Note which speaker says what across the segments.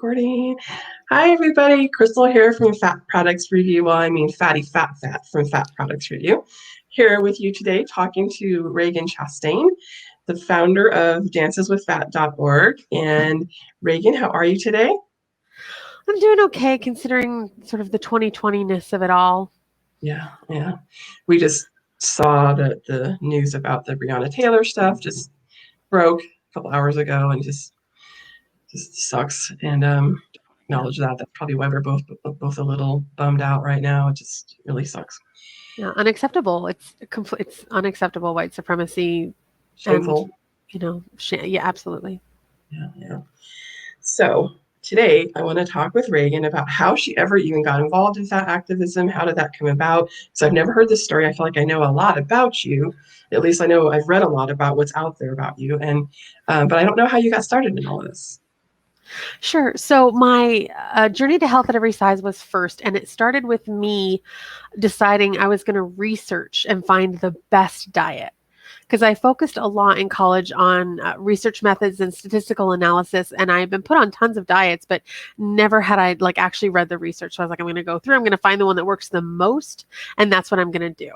Speaker 1: Recording. Hi, everybody. Crystal here from Fat Products Review. Well, I mean Fatty Fat from Fat Products Review. Here with you today talking to Ragen Chastain, the founder of danceswithfat.org. And Ragen, how are you today?
Speaker 2: I'm doing okay considering sort of the 2020-ness of it all.
Speaker 1: Yeah. We just saw the news about the Breonna Taylor stuff just broke a couple hours ago and just sucks. And
Speaker 2: Yeah.
Speaker 1: acknowledge that. That's probably why we're both a little bummed out right now. It just really sucks.
Speaker 2: Yeah, unacceptable. It's unacceptable white supremacy and,
Speaker 1: Shameful.
Speaker 2: yeah, absolutely.
Speaker 1: Yeah. So today I want to talk with Reagan about how she ever even got involved in fat activism. How did that come about? So I've never heard this story. I feel like I know a lot about you. At least I know I've read a lot about what's out there about you. And but I don't know how you got started in all of this.
Speaker 2: Sure. So my journey to health at every size was first, and it started with me deciding I was going to research and find the best diet. Because I focused a lot in college on research methods and statistical analysis, and I've been put on tons of diets, but never had I actually read the research. So I was like, I'm going to go through, I'm going to find the one that works the most, and that's what I'm going to do.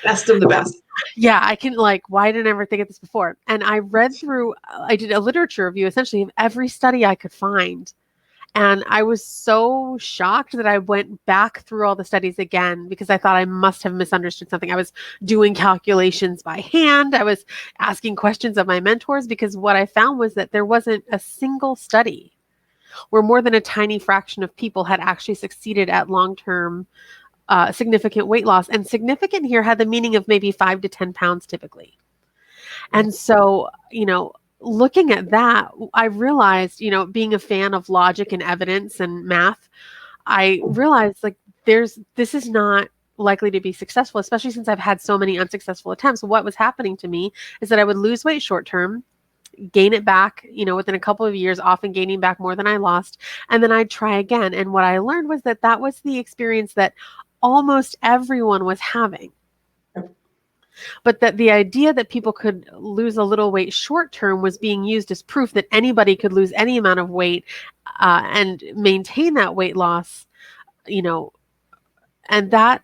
Speaker 1: Best of the best.
Speaker 2: Yeah, I can why didn't I ever think of this before? And I read through, I did a literature review essentially of every study I could find. And I was so shocked that I went back through all the studies again because I thought I must have misunderstood something. I was doing calculations by hand. I was asking questions of my mentors because what I found was that there wasn't a single study where more than a tiny fraction of people had actually succeeded at long-term significant weight loss. And significant here had the meaning of maybe 5 to 10 pounds typically. And so, looking at that, I realized, being a fan of logic and evidence and math, I realized this is not likely to be successful, especially since I've had so many unsuccessful attempts. What was happening to me is that I would lose weight short term, gain it back, within a couple of years, often gaining back more than I lost, and then I'd try again. And what I learned was that that was the experience that almost everyone was having. But that the idea that people could lose a little weight short term was being used as proof that anybody could lose any amount of weight and maintain that weight loss, and that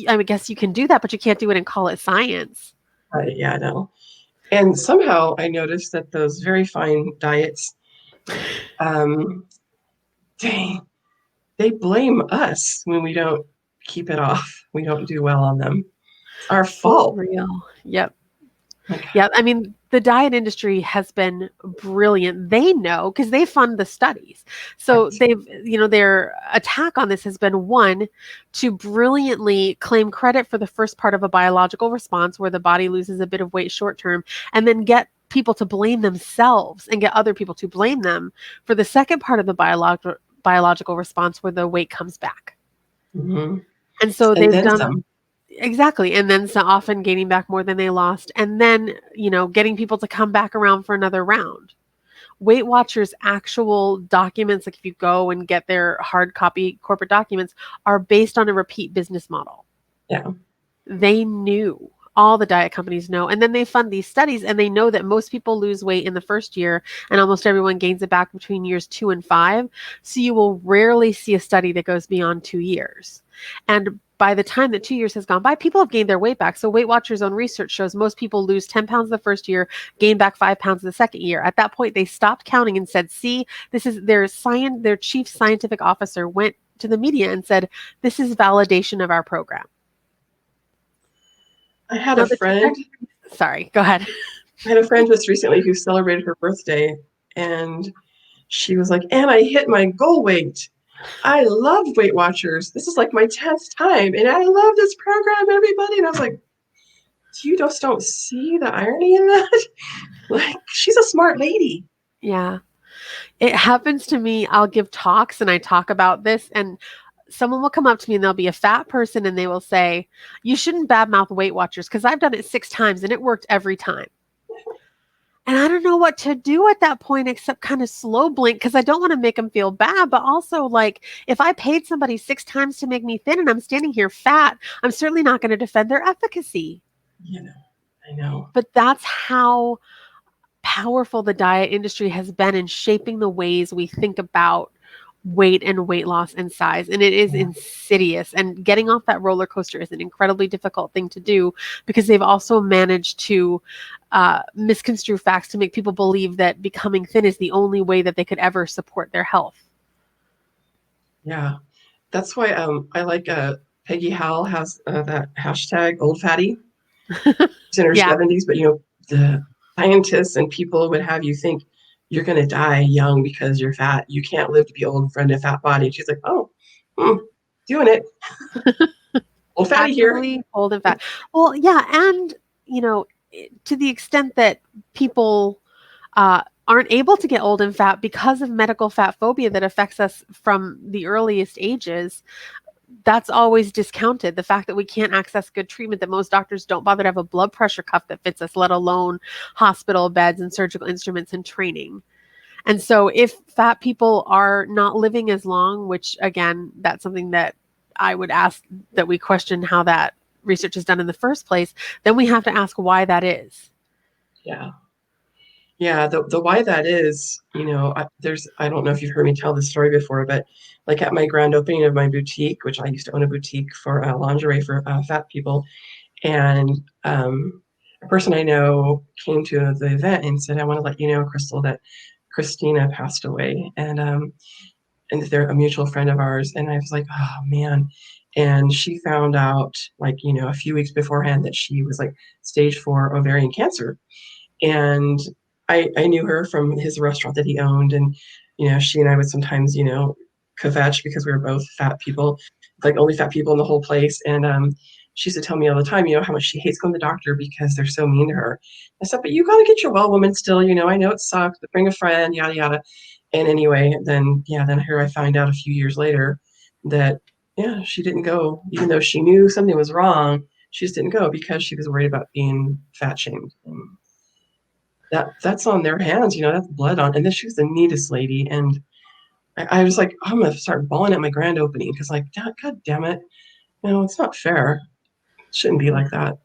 Speaker 2: I guess you can do that, but you can't do it and call it science.
Speaker 1: Yeah, I know. And somehow I noticed that those very fine diets, um, dang, they blame us when we don't keep it off. We don't do well on them. It's our
Speaker 2: For
Speaker 1: fault.
Speaker 2: real. Yep.
Speaker 1: Like,
Speaker 2: Yeah, I mean, the diet industry has been brilliant. They know because they fund the studies. So
Speaker 1: right.
Speaker 2: their attack on this has been one, to brilliantly claim credit for the first part of a biological response where the body loses a bit of weight short term, and then get people to blame themselves and get other people to blame them for the second part of the biological response where the weight comes back.
Speaker 1: Mm-hmm.
Speaker 2: And so
Speaker 1: And
Speaker 2: they've
Speaker 1: then
Speaker 2: done.
Speaker 1: some.
Speaker 2: Exactly. And then so often gaining back more than they lost. And then, getting people to come back around for another round. Weight Watchers' actual documents, like if you go and get their hard copy corporate documents, are based on a repeat business model.
Speaker 1: Yeah.
Speaker 2: They knew. All the diet companies know. And then they fund these studies and they know that most people lose weight in the first year and almost everyone gains it back between years 2 and 5. So you will rarely see a study that goes beyond 2 years. And by the time that 2 years has gone by, people have gained their weight back. So Weight Watchers' own research shows most people lose 10 pounds the first year, gain back 5 pounds the second year. At that point, they stopped counting and said, see, this is their chief scientific officer went to the media and said, this is validation of our program.
Speaker 1: I had a
Speaker 2: Now, the
Speaker 1: friend.
Speaker 2: sorry, go ahead.
Speaker 1: I had a friend just recently who celebrated her birthday, and she was like, "And I hit my goal weight. I love Weight Watchers. This is like my 10th time, and I love this program, everybody." And I was like, "You just don't see the irony in that? Like, she's a smart lady."
Speaker 2: Yeah. It happens to me. I'll give talks and I talk about this, and someone will come up to me and they'll be a fat person and they will say, you shouldn't badmouth Weight Watchers because I've done it 6 times and it worked every time. And I don't know what to do at that point except kind of slow blink because I don't want to make them feel bad. But also, if I paid somebody 6 times to make me thin and I'm standing here fat, I'm certainly not going to defend their efficacy.
Speaker 1: I know.
Speaker 2: But that's how powerful the diet industry has been in shaping the ways we think about weight and weight loss and size. And it is insidious. And getting off that roller coaster is an incredibly difficult thing to do because they've also managed to misconstrue facts to make people believe that becoming thin is the only way that they could ever support their health.
Speaker 1: Yeah. That's why I like Peggy Howell has that hashtag old fatty. She's in her
Speaker 2: Yeah.
Speaker 1: 70s, but the scientists and people would have you think you're going to die young because you're fat. You can't live to be old in front of a fat body. And she's like, oh, doing it. Old fatty here.
Speaker 2: Actively old and fat. Well, yeah. And, to the extent that people aren't able to get old and fat because of medical fat phobia that affects us from the earliest ages, that's always discounted. The fact that we can't access good treatment, that most doctors don't bother to have a blood pressure cuff that fits us, let alone hospital beds and surgical instruments and training. And so if fat people are not living as long, which again, that's something that I would ask that we question how that research is done in the first place, then we have to ask why that is.
Speaker 1: Yeah. Yeah, the why that is, I don't know if you've heard me tell this story before, but like at my grand opening of my boutique, which I used to own a boutique for lingerie for fat people, and a person I know came to the event and said, "I want to let you know, Crystal, that Christina passed away," and they're a mutual friend of ours, and I was like, "Oh man." And she found out, like, a few weeks beforehand that she was like stage 4 ovarian cancer. And I knew her from his restaurant that he owned, and she and I would sometimes kvetch because we were both fat people, like only fat people in the whole place. And she used to tell me all the time, how much she hates going to the doctor because they're so mean to her. I said, but you got to get your well woman still. I know it sucks, but bring a friend, yada yada. And anyway, then here I find out a few years later that she didn't go, even though she knew something was wrong. She just didn't go because she was worried about being fat shamed. And that's on their hands, that's blood on. And then she was the neatest lady. And I was like, I'm going to start bawling at my grand opening because, like, God damn it. It's not fair. It shouldn't be like that.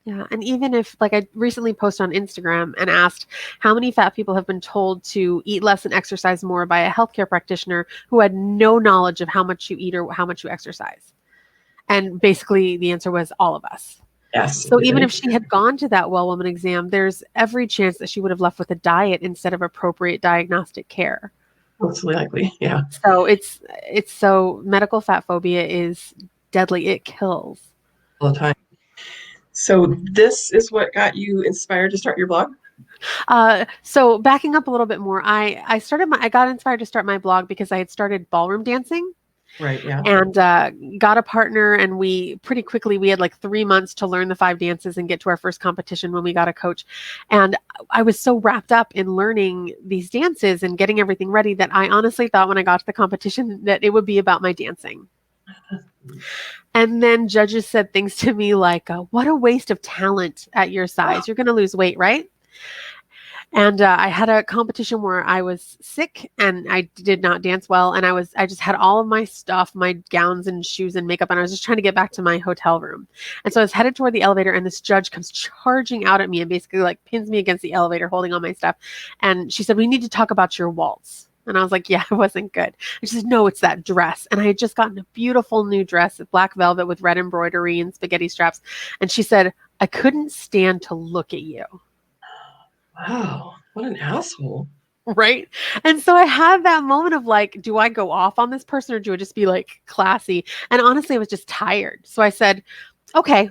Speaker 2: Yeah. And even if, like, I recently posted on Instagram and asked how many fat people have been told to eat less and exercise more by a healthcare practitioner who had no knowledge of how much you eat or how much you exercise. And basically the answer was all of us.
Speaker 1: Yes.
Speaker 2: So even if she had gone to that well woman exam, there's every chance that she would have left with a diet instead of appropriate diagnostic care.
Speaker 1: Most likely. Yeah.
Speaker 2: So it's so medical fat phobia is deadly. It kills.
Speaker 1: All the time. So this is what got you inspired to start your blog?
Speaker 2: So backing up a little bit more, I got inspired to start my blog because I had started ballroom dancing.
Speaker 1: Right. Yeah.
Speaker 2: And got a partner, and we pretty quickly, we had like 3 months to learn the 5 dances and get to our first competition when we got a coach. And I was so wrapped up in learning these dances and getting everything ready that I honestly thought when I got to the competition that it would be about my dancing. And then judges said things to me like, what a waste of talent at your size. You're going to lose weight, right? And I had a competition where I was sick and I did not dance well. And I just had all of my stuff, my gowns and shoes and makeup. And I was just trying to get back to my hotel room. And so I was headed toward the elevator and this judge comes charging out at me and basically like pins me against the elevator, holding all my stuff. And she said, we need to talk about your waltz. And I was like, yeah, it wasn't good. And she said, no, it's that dress. And I had just gotten a beautiful new dress, black velvet with red embroidery and spaghetti straps. And she said, I couldn't stand to look at you.
Speaker 1: Wow, what an asshole.
Speaker 2: Right. And so I had that moment of like, do I go off on this person or do I just be like classy? And honestly, I was just tired. So I said, okay.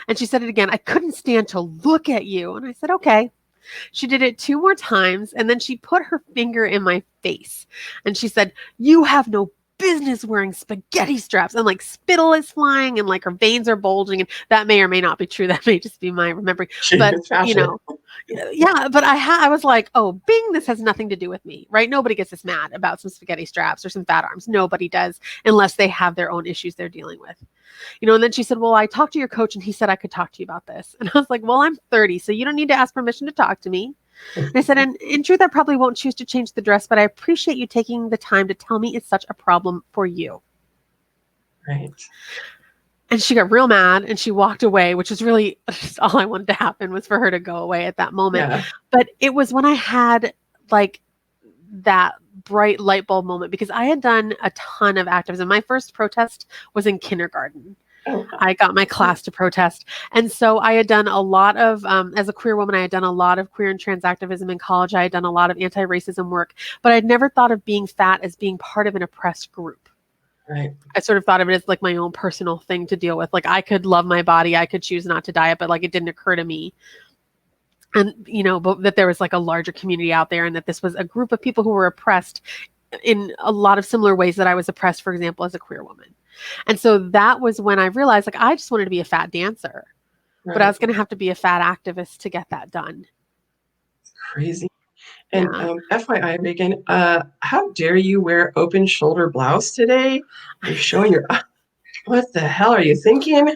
Speaker 2: And she said it again. I couldn't stand to look at you. And I said, okay. She did it 2 more times. And then she put her finger in my face and she said, you have no business wearing spaghetti straps, and like spittle is flying and like her veins are bulging, and that may or may not be true. That may just be my remembering. But yeah, but I was like, oh, bing, this has nothing to do with me, right? Nobody gets this mad about some spaghetti straps or some fat arms. Nobody does unless they have their own issues they're dealing with. And then she said, well, I talked to your coach and he said I could talk to you about this. And I was like, well, I'm 30, so you don't need to ask permission to talk to me. And I said, and in truth, I probably won't choose to change the dress, but I appreciate you taking the time to tell me it's such a problem for you.
Speaker 1: Right.
Speaker 2: And she got real mad and she walked away, which is really just all I wanted to happen was for her to go away at that moment.
Speaker 1: Yeah.
Speaker 2: But it was when I had like that bright light bulb moment because I had done a ton of activism. My first protest was in kindergarten.
Speaker 1: Oh,
Speaker 2: I got my class to protest. And so I had done a lot of, as a queer woman, I had done a lot of queer and trans activism in college. I had done a lot of anti-racism work, but I'd never thought of being fat as being part of an oppressed group.
Speaker 1: right.
Speaker 2: I sort of thought of it as like my own personal thing to deal with. Like I could love my body, I could choose not to diet, but like it didn't occur to me. And, but that there was like a larger community out there and that this was a group of people who were oppressed in a lot of similar ways that I was oppressed, for example, as a queer woman. And so that was when I realized like I just wanted to be a fat dancer,
Speaker 1: Right.
Speaker 2: but I was going to have to be a fat activist to get that done.
Speaker 1: Crazy. And FYI, Reagan, how dare you wear open shoulder blouse today? You're showing your, what the hell are you thinking?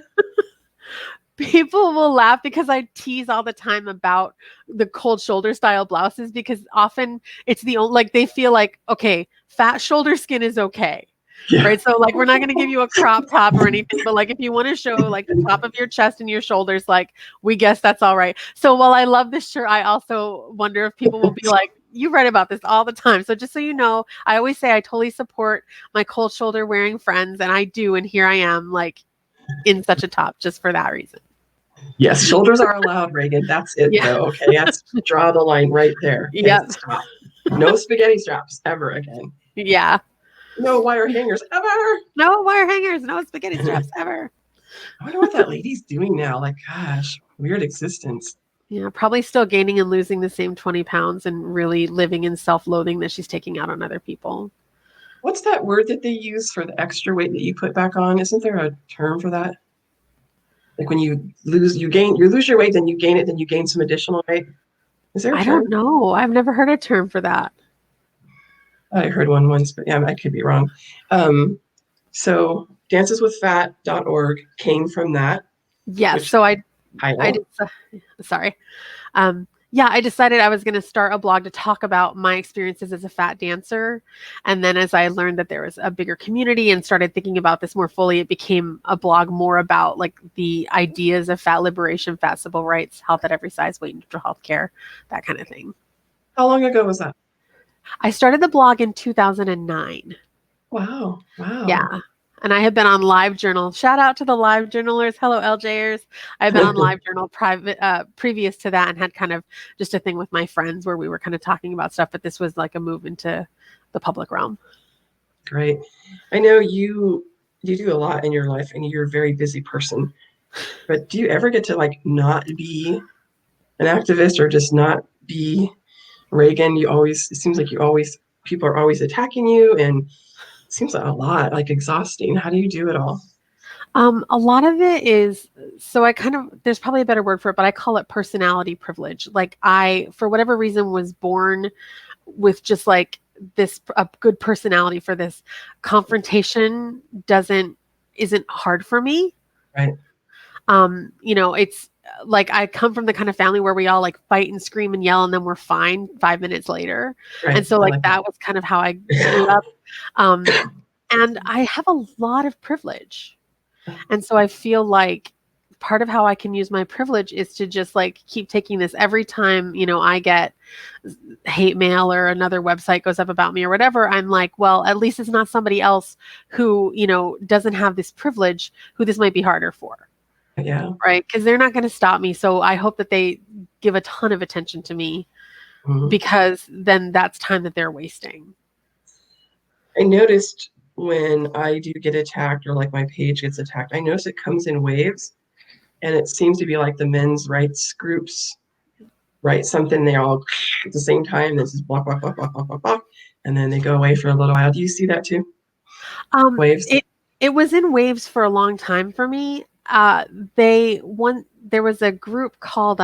Speaker 2: People will laugh because I tease all the time about the cold shoulder style blouses because often it's the only, like they feel like, okay, fat shoulder skin is okay. Yeah. Right. So like, we're not going to give you a crop top or anything, but like, if you want to show like the top of your chest and your shoulders, like we guess that's all right. So while I love this shirt, I also wonder if people will be like, you write about this all the time. So just so you know, I always say I totally support my cold shoulder wearing friends and I do. And here I am like in such a top just for that reason.
Speaker 1: Yes. Shoulders are allowed, Reagan. That's it though. Okay. That's draw the line right there.
Speaker 2: Yeah.
Speaker 1: Stop. No spaghetti straps ever again.
Speaker 2: Yeah.
Speaker 1: No wire hangers ever.
Speaker 2: No wire hangers. No spaghetti straps ever.
Speaker 1: I wonder what that lady's doing now. Like, gosh, weird existence.
Speaker 2: Yeah, probably still gaining and losing the same 20 pounds and really living in self-loathing that she's taking out on other people.
Speaker 1: What's that word that they use for the extra weight that you put back on? Isn't there a term for that? Like when you lose your weight, then you gain it, then you gain some additional weight. Is there a term?
Speaker 2: I don't know. I've never heard a term for that.
Speaker 1: I heard one once, but yeah, I could be wrong. So danceswithfat.org came from that.
Speaker 2: Yes. So I did, sorry. I decided I was going to start a blog to talk about my experiences as a fat dancer. And then as I learned that there was a bigger community and started thinking about this more fully, it became a blog more about like the ideas of fat liberation, fat civil rights, health at every size, weight neutral healthcare, that kind of thing.
Speaker 1: How long ago was that?
Speaker 2: I started the blog in 2009.
Speaker 1: Wow.
Speaker 2: Yeah. And I have been on LiveJournal. Shout out to the LiveJournalers. Hello, LJers. I've been on LiveJournal previous to that and had kind of just a thing with my friends where we were kind of talking about stuff, but this was like a move into the public realm.
Speaker 1: Great. I know you do a lot in your life and you're a very busy person, but do you ever get to like not be an activist or just not be Reagan? It seems like people are always attacking you and it seems like a lot, like exhausting. How do you do it all?
Speaker 2: A lot of it is, so there's probably a better word for it, but I call it personality privilege. Like I, for whatever reason, was born with just like a good personality for this. Confrontation isn't hard for me.
Speaker 1: Right.
Speaker 2: It's like I come from the kind of family where we all like fight and scream and yell and then we're fine 5 minutes later. Right. And so like that was kind of how I grew up. And I have a lot of privilege. And so I feel like part of how I can use my privilege is to just like keep taking this every time, I get hate mail or another website goes up about me or whatever. I'm like, well, at least it's not somebody else who, doesn't have this privilege who this might be harder for.
Speaker 1: Yeah.
Speaker 2: Right. Because they're not going to stop me. So I hope that they give a ton of attention to me because then that's time that they're wasting.
Speaker 1: I noticed when I do get attacked or like my page gets attacked, I notice it comes in waves and it seems to be like the men's rights groups write something, they all at the same time, this is block, block, block, block, block, block, block, and then they go away for a little while. Do you see that too? Waves?
Speaker 2: It was in waves for a long time for me. There was a group called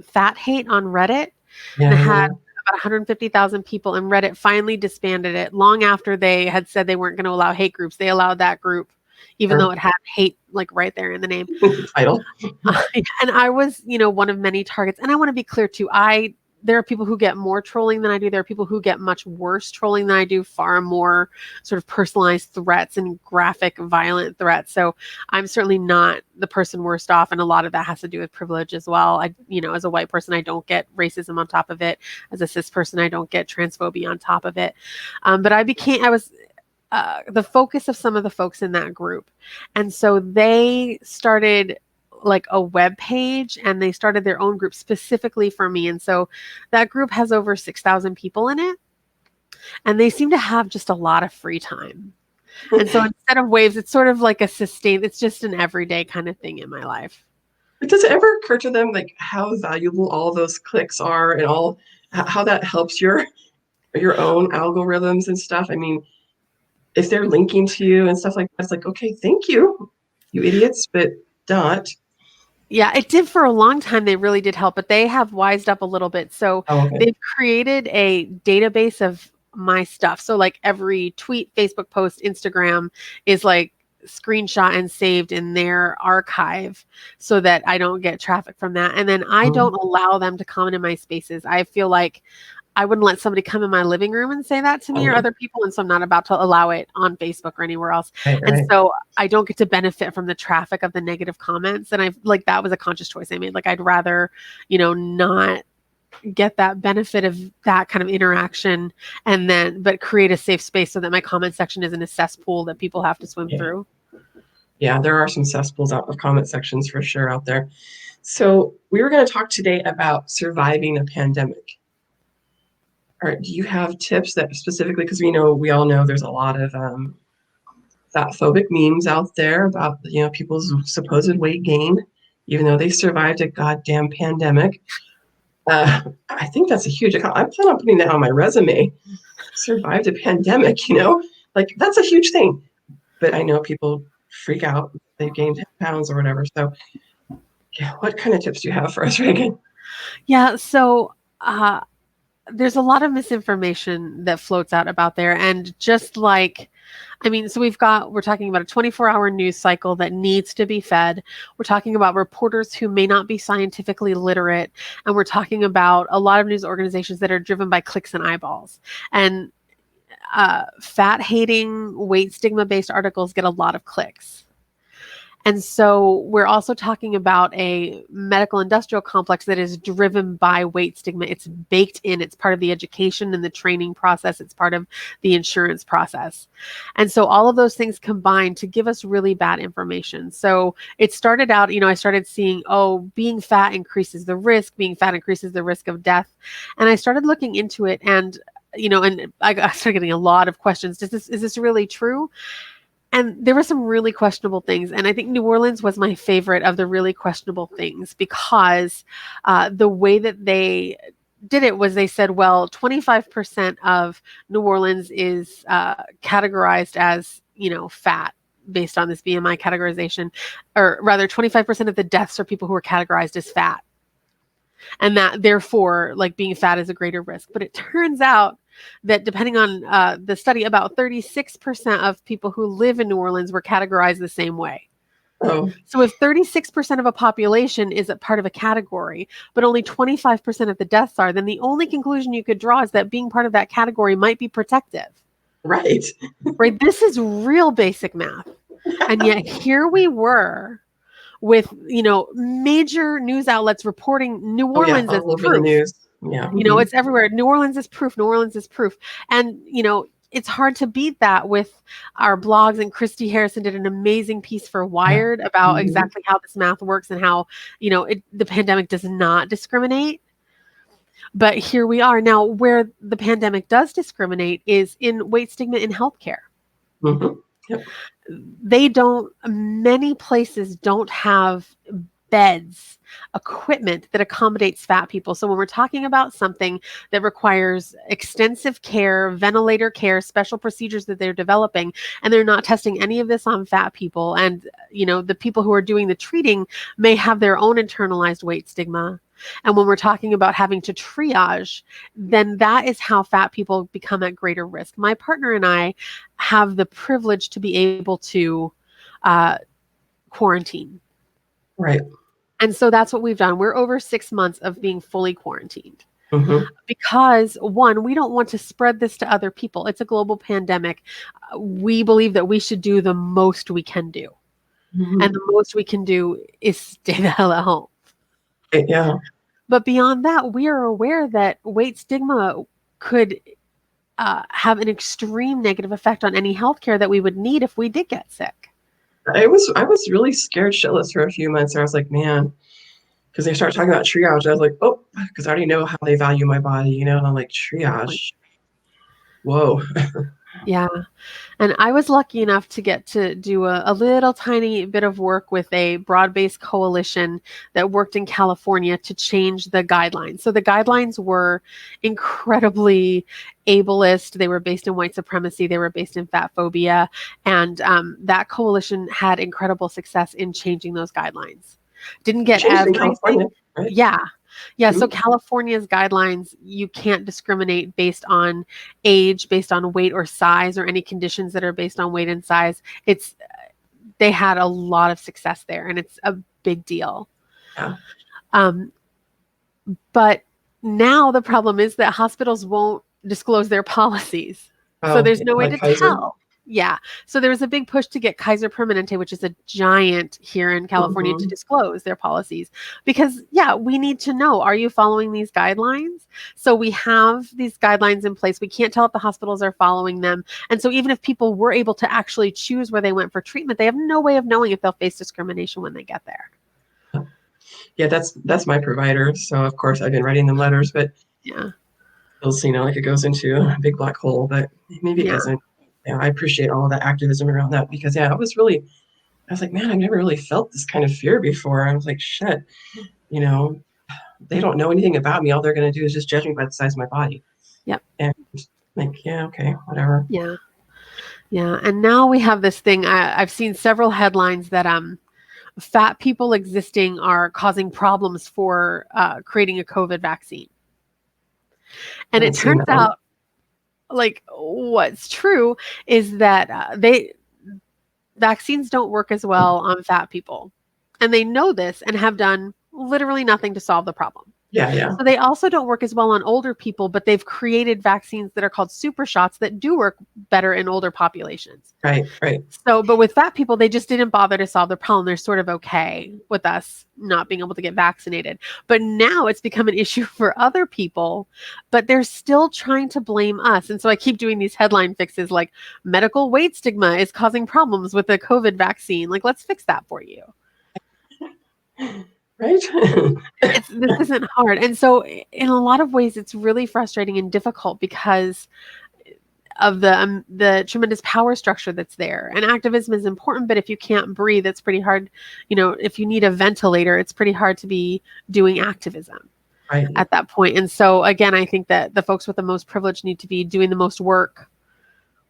Speaker 2: Fat Hate on Reddit. Yeah. And it had about 150,000 people, and Reddit finally disbanded it long after they had said they weren't going to allow hate groups. They allowed that group, even though it had hate like right there in the name.
Speaker 1: Title.
Speaker 2: And I was, one of many targets. And I want to be clear too. I there are people who get more trolling than I do. There are people who get much worse trolling than I do, far more sort of personalized threats and graphic, violent threats. So I'm certainly not the person worst off. And a lot of that has to do with privilege as well. As a white person, I don't get racism on top of it. As a cis person, I don't get transphobia on top of it. But I was the focus of some of the folks in that group. And so they started like a web page and they started their own group specifically for me. And so that group has over 6,000 people in it. And they seem to have just a lot of free time. And so instead of waves, it's sort of like it's just an everyday kind of thing in my life.
Speaker 1: But does it ever occur to them like how valuable all those clicks are and all how that helps your own algorithms and stuff? I mean, if they're linking to you and stuff like that, it's like, okay, thank you, you idiots, but not.
Speaker 2: Yeah, it did for a long time. They really did help, but they have wised up a little bit. So
Speaker 1: Oh, okay.
Speaker 2: they've created a database of my stuff. So like every tweet, Facebook post, Instagram is like screenshot and saved in their archive so that I don't get traffic from that. And then I don't allow them to comment in my spaces. I feel like I wouldn't let somebody come in my living room and say that to me or other people. And so I'm not about to allow it on Facebook or anywhere else.
Speaker 1: Right,
Speaker 2: And
Speaker 1: right.
Speaker 2: so I don't get to benefit from the traffic of the negative comments. And I've like, that was a conscious choice I made. Like, I'd rather, not get that benefit of that kind of interaction but create a safe space so that my comment section isn't a cesspool that people have to swim through.
Speaker 1: Yeah, there are some cesspools out of comment sections for sure out there. So we were going to talk today about surviving a pandemic. All right, do you have tips that specifically, because we all know there's a lot of fatphobic memes out there about people's supposed weight gain, even though they survived a goddamn pandemic. I think that's a huge account. I plan on putting that on my resume. Survived a pandemic, like that's a huge thing. But I know people freak out. They've gained 10 pounds or whatever. So, yeah, what kind of tips do you have for us, Reagan?
Speaker 2: Yeah. So, there's a lot of misinformation that floats out about there. And just like, so we're talking about a 24-hour news cycle that needs to be fed. We're talking about reporters who may not be scientifically literate. And we're talking about a lot of news organizations that are driven by clicks and eyeballs. And fat hating, weight stigma based articles get a lot of clicks. And so we're also talking about a medical industrial complex that is driven by weight stigma. It's baked in, it's part of the education and the training process, it's part of the insurance process. And so all of those things combine to give us really bad information. So it started out, I started seeing, being fat increases the risk of death. And I started looking into it and I started getting a lot of questions. Is this really true? And there were some really questionable things. And I think New Orleans was my favorite of the really questionable things because the way that they did it was they said, well, 25% of New Orleans is categorized as, fat based on this BMI categorization, or rather 25% of the deaths are people who are categorized as fat. And that therefore, like, being fat is a greater risk. But it turns out that depending on the study, about 36% of people who live in New Orleans were categorized the same way.
Speaker 1: Oh,
Speaker 2: So if 36% of a population is a part of a category, but only 25% of the deaths are, then the only conclusion you could draw is that being part of that category might be protective.
Speaker 1: right.
Speaker 2: Right? This is real basic math. And yet here we were with, major news outlets reporting New
Speaker 1: Oh, yeah,
Speaker 2: Orleans as
Speaker 1: all over the
Speaker 2: proof.
Speaker 1: news. Yeah. Mm-hmm.
Speaker 2: It's everywhere. New Orleans is proof. New Orleans is proof. And, it's hard to beat that with our blogs. And Christy Harrison did an amazing piece for Wired about exactly how this math works and how, the pandemic does not discriminate. But here we are. Now, where the pandemic does discriminate is in weight stigma in healthcare.
Speaker 1: Mm-hmm. Yep.
Speaker 2: Many places don't have beds, equipment that accommodates fat people. So when we're talking about something that requires extensive care, ventilator care, special procedures that they're developing, and they're not testing any of this on fat people, and the people who are doing the treating may have their own internalized weight stigma. And when we're talking about having to triage, then that is how fat people become at greater risk. My partner and I have the privilege to be able to quarantine.
Speaker 1: Right.
Speaker 2: And so that's what we've done. We're over 6 months of being fully quarantined. Because one, we don't want to spread this to other people. It's a global pandemic. We believe that we should do the most we can do.
Speaker 1: Mm-hmm.
Speaker 2: And the most we can do is stay the hell at home.
Speaker 1: Yeah.
Speaker 2: But beyond that, we are aware that weight stigma could have an extreme negative effect on any healthcare that we would need if we did get sick.
Speaker 1: I was really scared shitless for a few months. I was like, man, because they started talking about triage. I was like, oh, because I already know how they value my body, and I'm like,
Speaker 2: Good point.
Speaker 1: triage. Whoa.
Speaker 2: Yeah. And I was lucky enough to get to do a little tiny bit of work with a broad-based coalition that worked in California to change the guidelines. So the guidelines were incredibly ableist. They were based in white supremacy. They were based in fat phobia. And that coalition had incredible success in changing those guidelines. Didn't get
Speaker 1: Changed in California,
Speaker 2: everything.
Speaker 1: right?
Speaker 2: Yeah. Yeah, so
Speaker 1: Mhm.
Speaker 2: California's guidelines, you can't discriminate based on age, based on weight or size, or any conditions that are based on weight and size. It's they had a lot of success there, and it's a big deal.
Speaker 1: Yeah.
Speaker 2: Um, but now the problem is that hospitals won't disclose their policies. So
Speaker 1: Oh,
Speaker 2: there's
Speaker 1: yeah,
Speaker 2: no way
Speaker 1: like
Speaker 2: to
Speaker 1: Kaiser.
Speaker 2: tell. Yeah. So there was a big push to get Kaiser Permanente, which is a giant here in California, to
Speaker 1: Hmm.
Speaker 2: disclose their policies. Because, yeah, we need to know, are you following these guidelines? So we have these guidelines in place. We can't tell if the hospitals are following them. And so even if people were able to actually choose where they went for treatment, they have no way of knowing if they'll face discrimination when they get there.
Speaker 1: Yeah, that's my provider. So of course I've been writing them letters, but
Speaker 2: Yeah.
Speaker 1: feels, like it goes into a big black hole, but maybe it
Speaker 2: Yeah.
Speaker 1: doesn't. Yeah, I appreciate all of that activism around that because yeah, I was like, man, I've never really felt this kind of fear before. I was like, shit, you know, they don't know anything about me. All they're gonna do is just judge me by the size of my body.
Speaker 2: Yep.
Speaker 1: And like, yeah, okay, whatever.
Speaker 2: Yeah. Yeah. And now we have this thing. I've seen several headlines that fat people existing are causing problems for creating a COVID vaccine.
Speaker 1: I
Speaker 2: And it
Speaker 1: haven't seen
Speaker 2: turns
Speaker 1: that one.
Speaker 2: out, like, what's true is that vaccines don't work as well on fat people. And they know this and have done literally nothing to solve the problem.
Speaker 1: Yeah, yeah.
Speaker 2: So they also don't work as well on older people, but they've created vaccines that are called super shots that do work better in older populations.
Speaker 1: Right, right,
Speaker 2: So, but with fat people, they just didn't bother to solve the problem. They're sort of okay with us not being able to get vaccinated. But now it's become an issue for other people, but they're still trying to blame us. And so I keep doing these headline fixes like medical weight stigma is causing problems with the COVID vaccine. Like, let's fix that for you.
Speaker 1: right.
Speaker 2: This isn't hard. And so in a lot of ways, it's really frustrating and difficult because of the tremendous power structure that's there. And activism is important, but if you can't breathe, it's pretty hard. If you need a ventilator, it's pretty hard to be doing activism
Speaker 1: Right.
Speaker 2: at that point. And so again, I think that the folks with the most privilege need to be doing the most work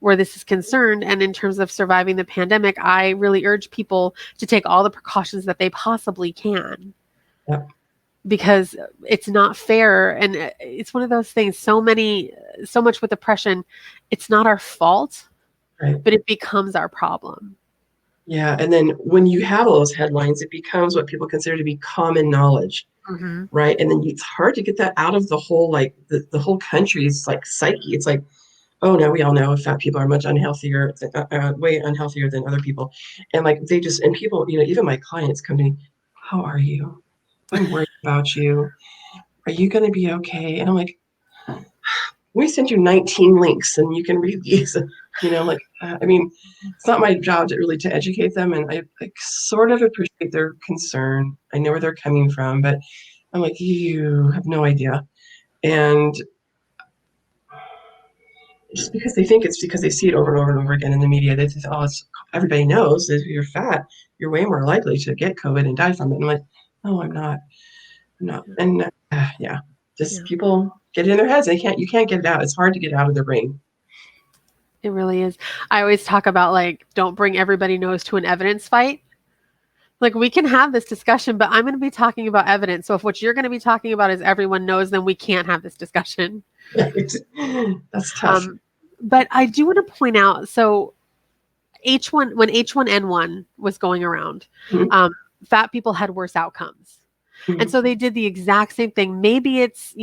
Speaker 2: where this is concerned. And in terms of surviving the pandemic, I really urge people to take all the precautions that they possibly can.
Speaker 1: Yep.
Speaker 2: Because it's not fair, and it's one of those things, so much with oppression, it's not our fault,
Speaker 1: Right.
Speaker 2: but it becomes our problem.
Speaker 1: Yeah, and then when you have all those headlines, it becomes what people consider to be common knowledge,
Speaker 2: Mm-hmm.
Speaker 1: right? And then it's hard to get that out of the whole like the whole country's like psyche. It's like, oh no, we all know fat people are much unhealthier, way unhealthier than other people, and like and people, even my clients come to me, how are you? I'm worried about you. Are you going to be okay? And I'm like, we sent you 19 links and you can read these. I mean, it's not my job to educate them. And I sort of appreciate their concern. I know where they're coming from, but I'm like, you have no idea. And just because they think it's because they see it over and over and over again in the media, they think, oh, everybody knows that if you're fat, you're way more likely to get COVID and die from it. And I'm like, no, I'm not. I'm not. And yeah, just
Speaker 2: Yeah,
Speaker 1: people get it in their heads. You can't get it out. It's hard to get out of their brain.
Speaker 2: it really is. I always talk about, like, don't bring everybody knows to an evidence fight. Like, we can have this discussion, but I'm going to be talking about evidence. So if what you're going to be talking about is everyone knows, then we can't have this discussion.
Speaker 1: That's tough.
Speaker 2: But I do want to point out, so when H1N1 was going around,
Speaker 1: Mhm.
Speaker 2: fat people had worse outcomes. And
Speaker 1: Mhm.
Speaker 2: so they did the exact same thing. Maybe it's,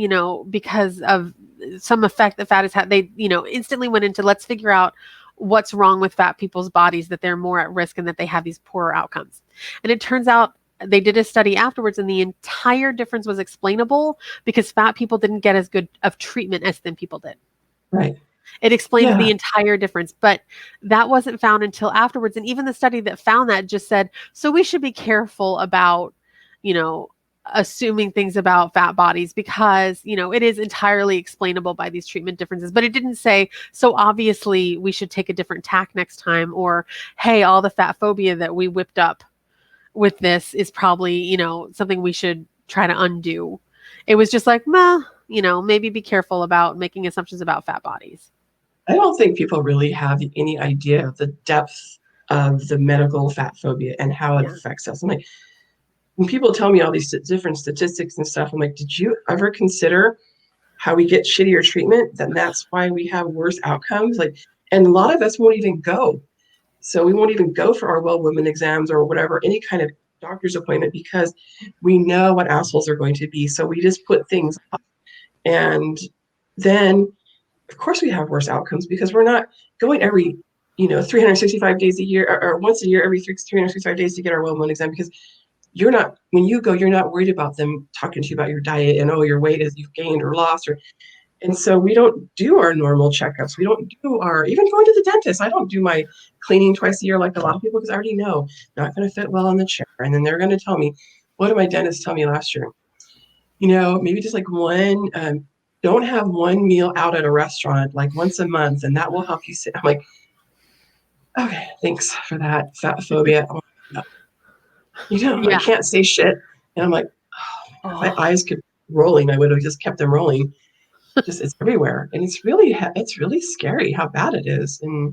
Speaker 2: because of some effect that fat has had. They, instantly went into, let's figure out what's wrong with fat people's bodies, that they're more at risk and that they have these poorer outcomes. And it turns out they did a study afterwards, and the entire difference was explainable because fat people didn't get as good of treatment as thin people did.
Speaker 1: Right.
Speaker 2: It explains
Speaker 1: Yeah.
Speaker 2: the entire difference, but that wasn't found until afterwards. And even the study that found that just said, so we should be careful about, you know, assuming things about fat bodies because, it is entirely explainable by these treatment differences. But it didn't say, so obviously we should take a different tack next time, or, hey, all the fat phobia that we whipped up with this is probably, something we should try to undo. It was just like, meh, maybe be careful about making assumptions about fat bodies.
Speaker 1: I don't think people really have any idea of the depth of the medical fat phobia and how it
Speaker 2: Yeah.
Speaker 1: affects us. I'm like, when people tell me all these different statistics and stuff, I'm like, did you ever consider how we get shittier treatment? Then that's why we have worse outcomes. Like, and a lot of us won't even go. So we won't even go for our well woman exams or whatever, any kind of doctor's appointment, because we know what assholes are going to be. So we just put things off. And then of course we have worse outcomes because we're not going every 365 days a year, or once a year every 365 days to get our well woman exam, because when you go, you're not worried about them talking to you about your diet and, oh, your weight is you've gained or lost, and so we don't do our normal checkups. We don't do even going to the dentist. I don't do my cleaning twice a year like a lot of people, because I already know not going to fit well in the chair. And then they're going to tell me, what did my dentist tell me last year? Maybe just like don't have one meal out at a restaurant like once a month, and that will help you sit. I'm like, okay, thanks for that. Fat phobia. I
Speaker 2: Yeah.
Speaker 1: can't say shit. And I'm like, oh, if my
Speaker 2: Oh,
Speaker 1: eyes could rolling, I would have just kept them rolling. Just it's everywhere, and it's really scary how bad it is, and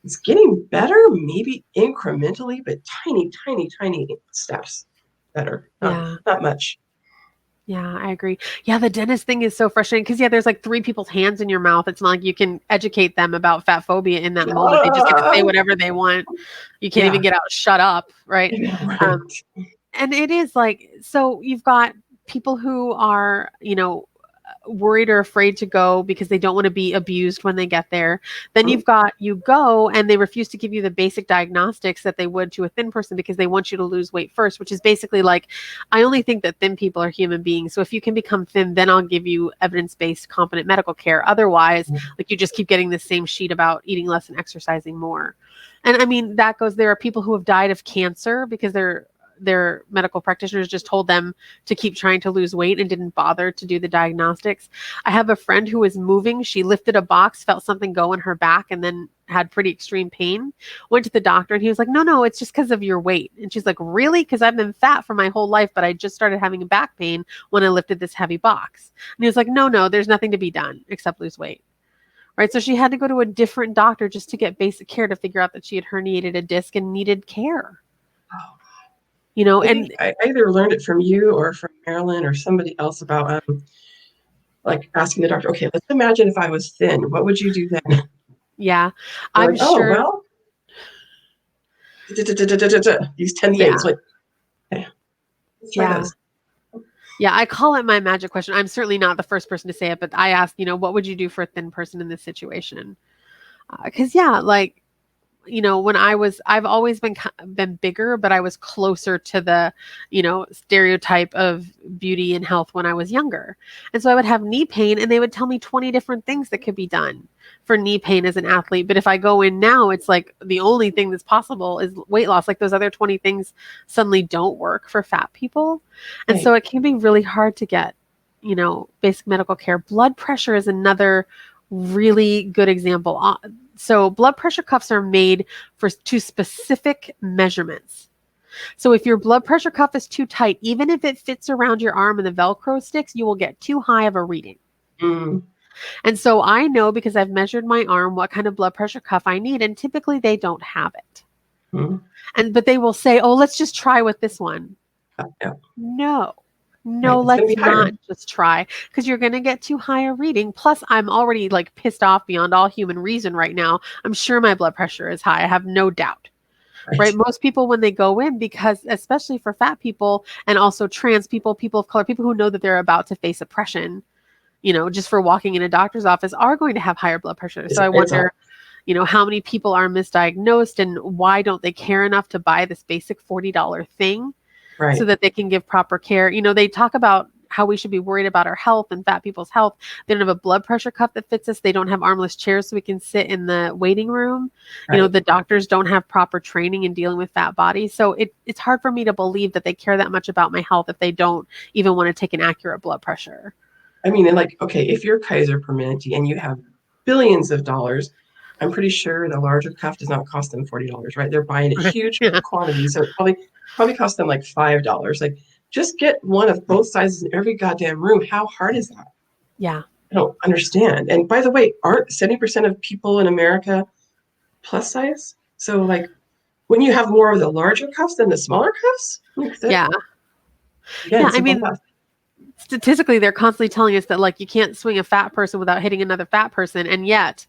Speaker 1: it's getting better, maybe incrementally, but tiny, tiny, tiny steps better.
Speaker 2: yeah.
Speaker 1: Not much.
Speaker 2: Yeah, I agree. Yeah, the dentist thing is so frustrating because, yeah, there's like three people's hands in your mouth. It's not like you can educate them about fat phobia in that moment. They just get to say whatever they want. You can't even
Speaker 1: Yeah,
Speaker 2: get out, shut up, right?
Speaker 1: I know,
Speaker 2: Um,
Speaker 1: right.
Speaker 2: and it is like, so you've got people who are, worried or afraid to go because they don't want to be abused when they get there. Then
Speaker 1: Mhm.
Speaker 2: you've got you go and they refuse to give you the basic diagnostics that they would to a thin person because they want you to lose weight first, which is basically like, I only think that thin people are human beings. So if you can become thin, then I'll give you evidence-based competent medical care. Otherwise, like you just keep getting the same sheet about eating less and exercising more. And I mean, there are people who have died of cancer because their medical practitioners just told them to keep trying to lose weight and didn't bother to do the diagnostics. I have a friend who was moving. She lifted a box, felt something go in her back, and then had pretty extreme pain. Went to the doctor, and he was like, no, it's just because of your weight. And she's like, really? Because I've been fat for my whole life, but I just started having back pain when I lifted this heavy box. And he was like, no, there's nothing to be done except lose weight. Right. So she had to go to a different doctor just to get basic care to figure out that she had herniated a disc and needed care.
Speaker 1: I think
Speaker 2: And
Speaker 1: I either learned it from you or from Marilyn or somebody else about like asking the doctor, okay, let's imagine if I was thin, what would you do then?
Speaker 2: yeah,
Speaker 1: They're
Speaker 2: I'm
Speaker 1: like, oh,
Speaker 2: sure.
Speaker 1: well, these 10 things.
Speaker 2: Yeah.
Speaker 1: Like, okay, let's try
Speaker 2: Yeah.
Speaker 1: those.
Speaker 2: Yeah. I call it my magic question. I'm certainly not the first person to say it, but I asked, what would you do for a thin person in this situation? Because, yeah, like, when I've always been bigger, but I was closer to the, stereotype of beauty and health when I was younger. And so I would have knee pain and they would tell me 20 different things that could be done for knee pain as an athlete. But if I go in now, it's like the only thing that's possible is weight loss. Like those other 20 things suddenly don't work for fat people. And
Speaker 1: Right.
Speaker 2: so it can be really hard to get, basic medical care. Blood pressure is another really good example. So blood pressure cuffs are made to specific measurements. So if your blood pressure cuff is too tight, even if it fits around your arm and the Velcro sticks, you will get too high of a reading.
Speaker 1: Mm,
Speaker 2: And so I know because I've measured my arm what kind of blood pressure cuff I need, and typically they don't have it.
Speaker 1: mm,
Speaker 2: But they will say, "Oh, let's just try with this one."
Speaker 1: yeah,
Speaker 2: No.
Speaker 1: right.
Speaker 2: No,
Speaker 1: It's going to
Speaker 2: let's
Speaker 1: be higher.
Speaker 2: not just try because you're going to get too high a reading. Plus, I'm already like pissed off beyond all human reason right now. I'm sure my blood pressure is high. I have no doubt. right?
Speaker 1: Right.
Speaker 2: Most people, when they go in, because especially for fat people and also trans people, people of color, people who know that they're about to face oppression, just for walking in a doctor's office, are going to have higher blood pressure. So I
Speaker 1: It's
Speaker 2: wonder, how many people are misdiagnosed and why don't they care enough to buy this basic $40 thing so
Speaker 1: right.
Speaker 2: that they can give proper care? They talk about how we should be worried about our health and fat people's health. They don't have a blood pressure cuff that fits us. They don't have armless chairs so we can sit in the waiting room.
Speaker 1: Right.
Speaker 2: The doctors don't have proper training in dealing with fat bodies. So it's hard for me to believe that they care that much about my health if they don't even want to take an accurate blood pressure.
Speaker 1: I mean, and like, okay, if you're Kaiser Permanente and you have billions of dollars, I'm pretty sure the larger cuff does not cost them $40, right? They're buying a
Speaker 2: Right.
Speaker 1: huge
Speaker 2: Yeah.
Speaker 1: quantity, so it probably cost them like $5. Like, just get one of both sizes in every goddamn room. How hard is that?
Speaker 2: Yeah.
Speaker 1: I don't understand. And by the way, aren't 70% of people in America plus size? So like, when you have more of the larger cuffs than the smaller cuffs, like that,
Speaker 2: Yeah.
Speaker 1: again,
Speaker 2: Yeah. I
Speaker 1: simple
Speaker 2: mean,
Speaker 1: math.
Speaker 2: statistically, they're constantly telling us that, like, you can't swing a fat person without hitting another fat person. And yet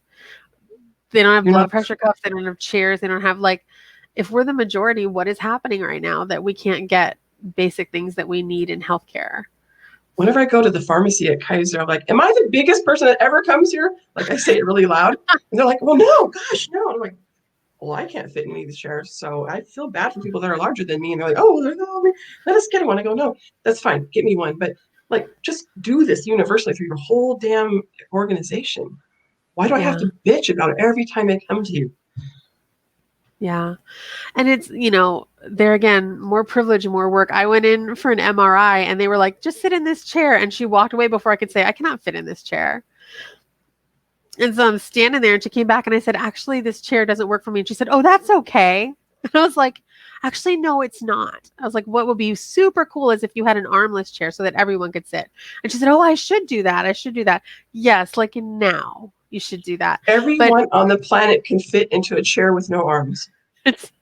Speaker 2: they don't have
Speaker 1: You're
Speaker 2: blood
Speaker 1: not
Speaker 2: pressure cuffs. They don't have chairs. They don't have, like, if we're the majority, what is happening right now that we can't get basic things that we need in healthcare?
Speaker 1: Whenever I go to the pharmacy at Kaiser, I'm like, am I the biggest person that ever comes here? Like I say it really loud. And they're like, well, no, gosh, no. And I'm like, well, I can't fit in any of these chairs. So I feel bad for people that are larger than me. And they're like, oh, let us get one. I go, no, that's fine. Get me one. But like, just do this universally through your whole damn organization. Why do I have
Speaker 2: Yeah.
Speaker 1: to bitch about it every time I come to you?
Speaker 2: Yeah. And it's, there again, more privilege and more work. I went in for an MRI and they were like, just sit in this chair. And she walked away before I could say, I cannot fit in this chair. And so I'm standing there and she came back and I said, actually, this chair doesn't work for me. And she said, oh, that's okay. And I was like, actually, no, it's not. I was like, what would be super cool is if you had an armless chair so that everyone could sit. And she said, oh, I should do that. I should do that. Yes, like now you should do that. But
Speaker 1: Everyone on the planet can fit into a chair with no arms.
Speaker 2: it's,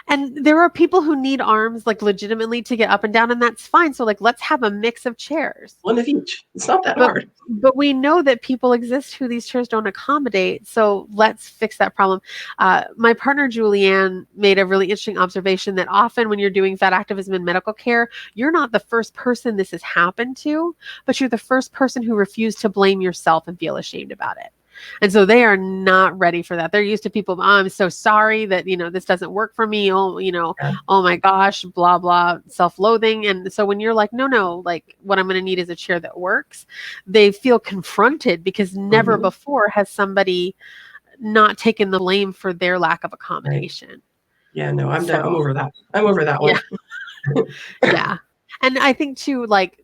Speaker 2: and there are people who need arms, like, legitimately to get up and down, and that's fine. So, like, let's have a mix of chairs.
Speaker 1: One of each. It's not that
Speaker 2: But
Speaker 1: hard.
Speaker 2: but we know that people exist who these chairs don't accommodate. So let's fix that problem. My partner Julianne made a really interesting observation that often when you're doing fat activism in medical care, you're not the first person this has happened to, but you're the first person who refused to blame yourself and feel ashamed about it. And so they are not ready for that. They're used to people, oh, I'm so sorry that, this doesn't work for me. Oh,
Speaker 1: Yeah.
Speaker 2: oh my gosh, blah, blah, self-loathing. And so when you're like, no, like, what I'm going to need is a chair that works, they feel confronted because never
Speaker 1: Mhm.
Speaker 2: before has somebody not taken the blame for their lack of
Speaker 1: Right.
Speaker 2: accommodation.
Speaker 1: Yeah, no, I'm done. I'm
Speaker 2: So,
Speaker 1: over that. I'm over that
Speaker 2: yeah,
Speaker 1: one.
Speaker 2: yeah. And I think too, like,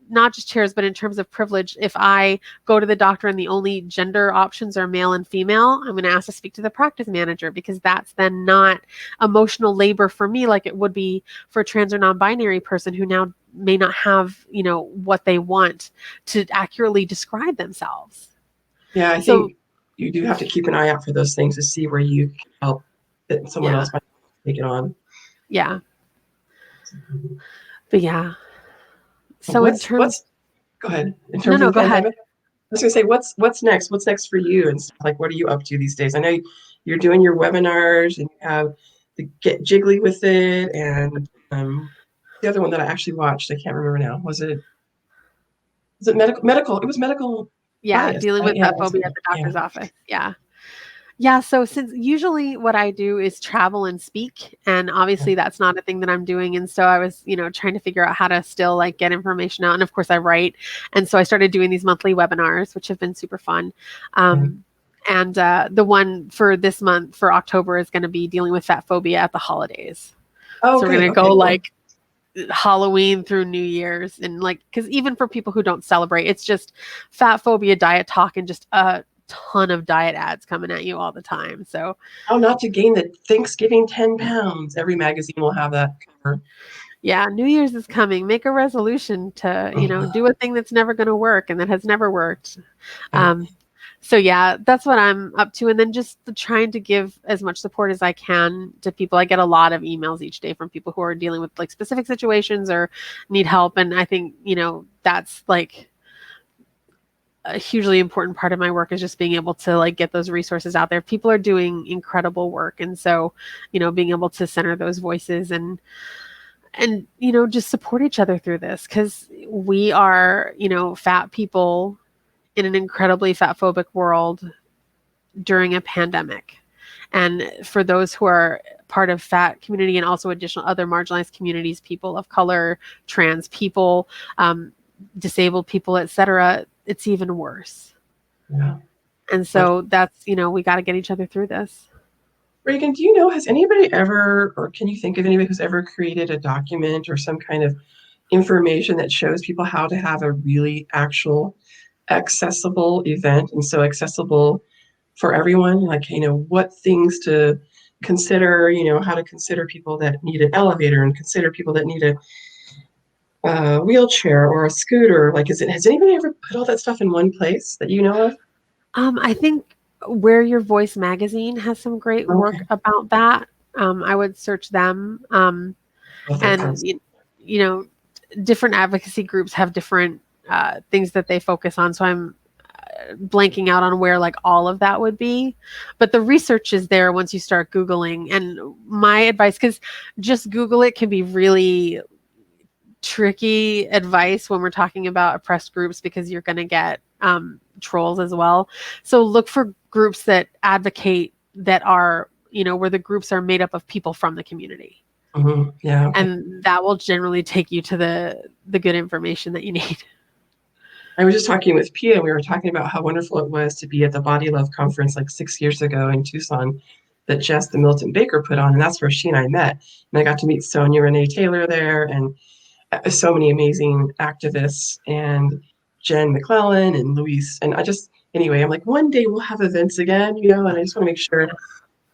Speaker 2: not just chairs, but in terms of privilege, if I go to the doctor and the only gender options are male and female, I'm going to ask to speak to the practice manager because that's then not emotional labor for me like it would be for a trans or non-binary person who now may not have, what they want to accurately describe themselves.
Speaker 1: Yeah, I
Speaker 2: So,
Speaker 1: think you do have to keep an eye out for those things to see where you can help that someone
Speaker 2: yeah,
Speaker 1: else might take it on.
Speaker 2: yeah. But yeah. So in terms,
Speaker 1: What's go ahead. In
Speaker 2: no,
Speaker 1: terms of
Speaker 2: no,
Speaker 1: the
Speaker 2: go ahead.
Speaker 1: pandemic, I was gonna say what's next? What's next for you and stuff? Like what are you up to these days? I know you're doing your webinars and you have the Get Jiggly with it and the other one that I actually watched, I can't remember now. Was it medical? It was medical
Speaker 2: Yeah,
Speaker 1: bias,
Speaker 2: dealing
Speaker 1: right?
Speaker 2: with
Speaker 1: Yeah,
Speaker 2: fat phobia at the
Speaker 1: yeah,
Speaker 2: doctor's office. Yeah. Yeah, so since usually what I do is travel and speak, and
Speaker 1: yeah,
Speaker 2: obviously that's not a thing that I'm doing, and so I was, trying to figure out how to still, like, get information out, and of course I write, and so I started doing these monthly webinars, which have been super fun.
Speaker 1: right.
Speaker 2: And the one for this month for October is going to be dealing with fat phobia at the holidays.
Speaker 1: Oh,
Speaker 2: So we're
Speaker 1: good.
Speaker 2: going to go
Speaker 1: Okay, cool.
Speaker 2: like Halloween through New Year's, and like, because even for people who don't celebrate, it's just fat phobia, diet talk, and just a ton of diet ads coming at you all the time. So
Speaker 1: How not to gain the Thanksgiving 10 pounds. Every magazine will have that cover.
Speaker 2: yeah, New Year's is coming. Make a resolution to, do a thing that's never going to work and that has never worked.
Speaker 1: Right.
Speaker 2: Um, so yeah, that's what I'm up to. And then just trying to give as much support as I can to people. I get a lot of emails each day from people who are dealing with like specific situations or need help. And I think, that's like a hugely important part of my work is just being able to like get those resources out there. People are doing incredible work. And so, being able to center those voices and just support each other through this, because we are, fat people in an incredibly fat phobic world during a pandemic. And for those who are part of fat community and also additional other marginalized communities, people of color, trans people, disabled people, etc., it's even worse.
Speaker 1: Yeah.
Speaker 2: And so that's, we got to get each other through this.
Speaker 1: Ragen, do you know, has anybody ever, or can you think of anybody who's ever created a document or some kind of information that shows people how to have a really actual accessible event, and so accessible for everyone, like, what things to consider, how to consider people that need an elevator and consider people that need a wheelchair or a scooter? Like, has anybody ever put all that stuff in one place that you know of?
Speaker 2: I think Where Your Voice magazine has some great
Speaker 1: Okay.
Speaker 2: work about that. I would search them.
Speaker 1: Well, they're
Speaker 2: And,
Speaker 1: constant.
Speaker 2: different advocacy groups have different things that they focus on. So I'm blanking out on where like all of that would be, but the research is there once you start Googling. And my advice, because just Google it can be really tricky advice when we're talking about oppressed groups, because you're going to get trolls as well. So look for groups that advocate, that are, where the groups are made up of people from the community.
Speaker 1: Mm-hmm. Yeah. Okay.
Speaker 2: And that will generally take you to the good information that you need.
Speaker 1: I was just talking with Pia, and we were talking about how wonderful it was to be at the Body Love conference like 6 years ago in Tucson that Jess the Milton Baker put on. And that's where she and I met. And I got to meet Sonia Renee Taylor there, and so many amazing activists, and Jen McClellan and Luis. And anyway, I'm like, one day we'll have events again, and I just want to make sure,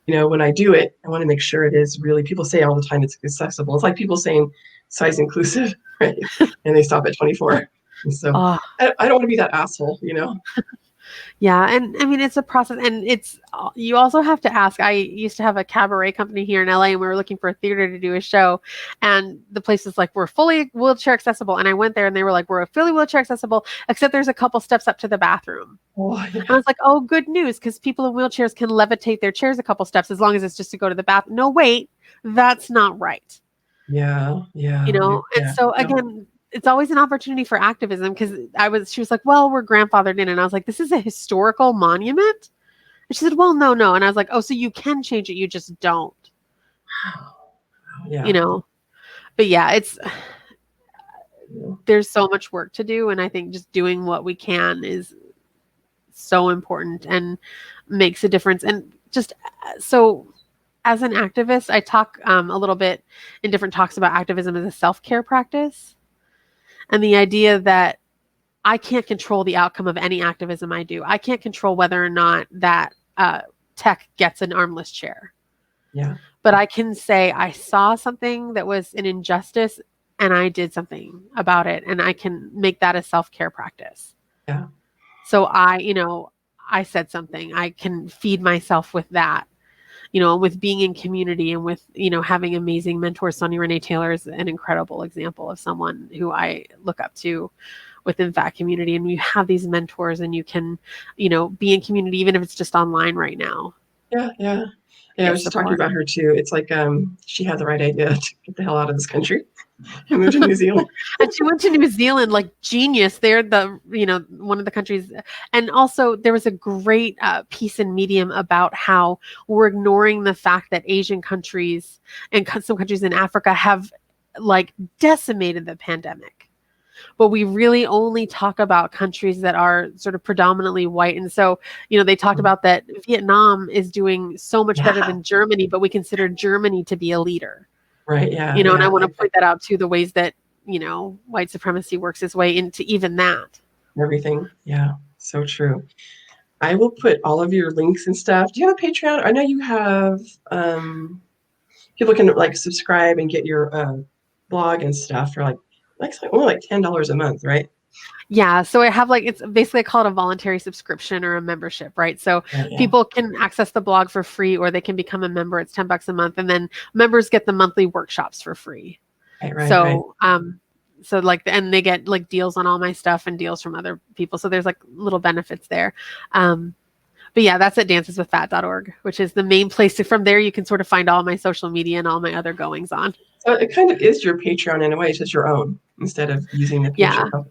Speaker 1: when I do it, I want to make sure it is really, people say all the time it's accessible. It's like people saying size inclusive, right? And they stop at 24. And so
Speaker 2: Oh,
Speaker 1: I don't want to be that asshole.
Speaker 2: yeah. And I mean, it's a process, and you also have to ask. I used to have a cabaret company here in LA, and we were looking for a theater to do a show, and the place was like, we're fully wheelchair accessible. And I went there and they were like, we're fully wheelchair accessible, except there's a couple steps up to the bathroom.
Speaker 1: Oh, yeah.
Speaker 2: And I was like, oh, good news, because people in wheelchairs can levitate their chairs a couple steps as long as it's just to go to the bathroom. No, wait, that's not right.
Speaker 1: Yeah.
Speaker 2: And so again, it's always an opportunity for activism, because she was like, well, we're grandfathered in. And I was like, this is a historical monument. And she said, well, no. And I was like, oh, so you can change it. You just don't,
Speaker 1: Yeah.
Speaker 2: but yeah, there's so much work to do. And I think just doing what we can is so important and makes a difference. And just so as an activist, I talk a little bit in different talks about activism as a self-care practice. And the idea that I can't control the outcome of any activism I do. I can't control whether or not that tech gets an armless chair.
Speaker 1: Yeah.
Speaker 2: But I can say I saw something that was an injustice and I did something about it, and I can make that a self-care practice.
Speaker 1: Yeah.
Speaker 2: So I said something. I can feed myself with that. With being in community and with, having amazing mentors. Sonia Renee Taylor is an incredible example of someone who I look up to within fat community. And you have these mentors, and you can, be in community, even if it's just online right now.
Speaker 1: Yeah. I was just talking about her too. It's like she had the right idea to get the hell out of this country and move to New Zealand.
Speaker 2: And she went to New Zealand, like genius. They're one of the countries. And also there was a great piece in Medium about how we're ignoring the fact that Asian countries and some countries in Africa have like decimated the pandemic. But we really only talk about countries that are sort of predominantly white. And so, they talked about that Vietnam is doing so much better than Germany, but we consider Germany to be a leader.
Speaker 1: Right. Yeah.
Speaker 2: And I want to point that out too, the ways that, white supremacy works its way into even that.
Speaker 1: Everything. Yeah. So true. I will put all of your links and stuff. Do you have a Patreon? I know you have, people can like subscribe and get your blog and stuff for like only like $10 a month, right?
Speaker 2: Yeah. So I have it's basically, I call it a voluntary subscription or a membership, right? So people can access the blog for free, or they can become a member. It's $10 a month. And then members get the monthly workshops for free.
Speaker 1: Right.
Speaker 2: So, So like, and they get like deals on all my stuff and deals from other people. So there's like little benefits there. But yeah, that's at danceswithfat.org, which is the main place. From there, you can sort of find all my social media and all my other goings on.
Speaker 1: So it kind of is your Patreon in a way. It's just your own instead of using the
Speaker 2: Yeah.
Speaker 1: Patreon.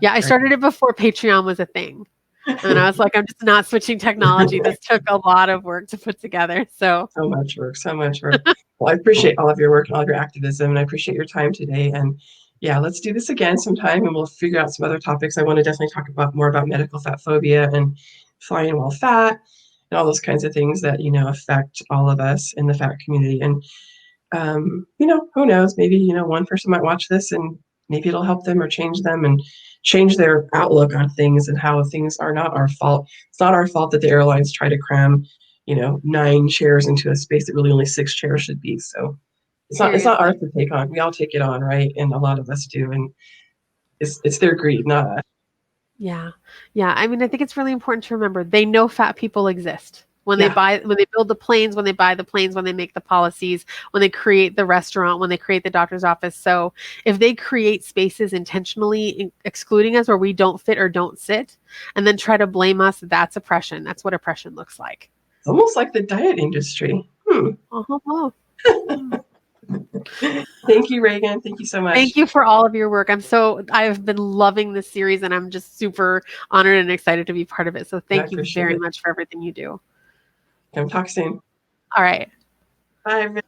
Speaker 2: Yeah. I started it before Patreon was a thing. And I was like, I'm just not switching technology. This took a lot of work to put together. So
Speaker 1: much work, so much work. Well, I appreciate all of your work and all of your activism, and I appreciate your time today. And yeah, let's do this again sometime, and we'll figure out some other topics. I want to definitely talk about more about medical fat phobia and flying while fat and all those kinds of things that, affect all of us in the fat community. And who knows? Maybe, one person might watch this and maybe it'll help them or change them and change their outlook on things and how things are not our fault. It's not our fault that the airlines try to cram, 9 chairs into a space that really only 6 chairs should be. So it's not ours to take on. We all take it on, right? And a lot of us do. And it's their greed, not us.
Speaker 2: yeah. Yeah. I mean, I think it's really important to remember they know fat people exist. When they build the planes, when they buy the planes, when they make the policies, when they create the restaurant, when they create the doctor's office. So if they create spaces intentionally excluding us where we don't fit or don't sit and then try to blame us, that's oppression. That's what oppression looks like.
Speaker 1: It's almost like the diet industry.
Speaker 2: Uh-huh.
Speaker 1: Thank you, Ragen. Thank you so much.
Speaker 2: Thank you for all of your work. I've been loving this series and I'm just super honored and excited to be part of it. So thank you very much for everything you do.
Speaker 1: Talk soon.
Speaker 2: All right.
Speaker 1: Bye.